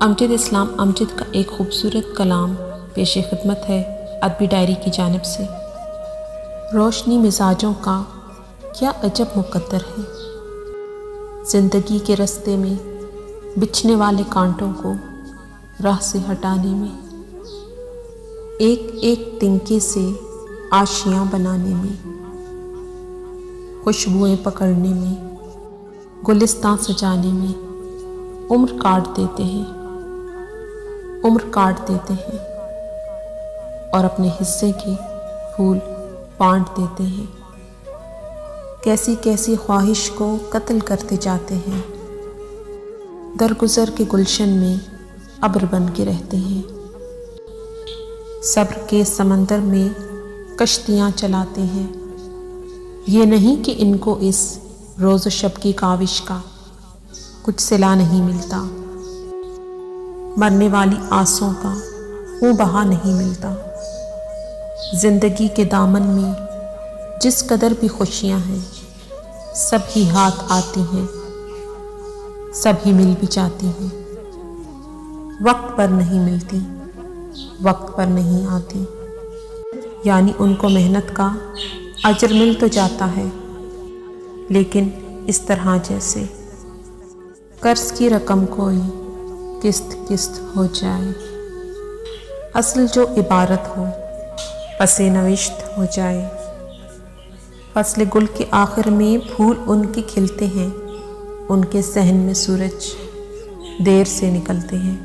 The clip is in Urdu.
امجد اسلام امجد کا ایک خوبصورت کلام پیش خدمت ہے ادبی ڈائری کی جانب سے۔ روشنی مزاجوں کا کیا عجب مقدر ہے، زندگی کے رستے میں بچھنے والے کانٹوں کو راہ سے ہٹانے میں، ایک ایک تنکے سے آشیاں بنانے میں، خوشبوئیں پکڑنے میں، گلستاں سجانے میں عمر کاٹ دیتے ہیں اور اپنے حصے کے پھول بانٹ دیتے ہیں۔ کیسی کیسی خواہش کو قتل کرتے جاتے ہیں، درگزر کے گلشن میں ابر بن کے رہتے ہیں، صبر کے سمندر میں کشتیاں چلاتے ہیں۔ یہ نہیں کہ ان کو اس روز و شب کی کاوش کا کچھ صلہ نہیں ملتا، مرنے والی آسوں کا خوں بہا نہیں ملتا۔ زندگی کے دامن میں جس قدر بھی خوشیاں ہیں، سب ہی ہاتھ آتی ہیں، سب ہی مل بھی جاتی ہیں، وقت پر نہیں ملتی، وقت پر نہیں آتی۔ یعنی ان کو محنت کا اجر مل تو جاتا ہے، لیکن اس طرح جیسے قرض کی رقم کوئی قسط قسط ہو جائے، اصل جو عبارت ہو پس نوشت ہو جائے۔ فصل گل کے آخر میں پھول ان کے کھلتے ہیں، ان کے صحن میں سورج دیر سے نکلتے ہیں۔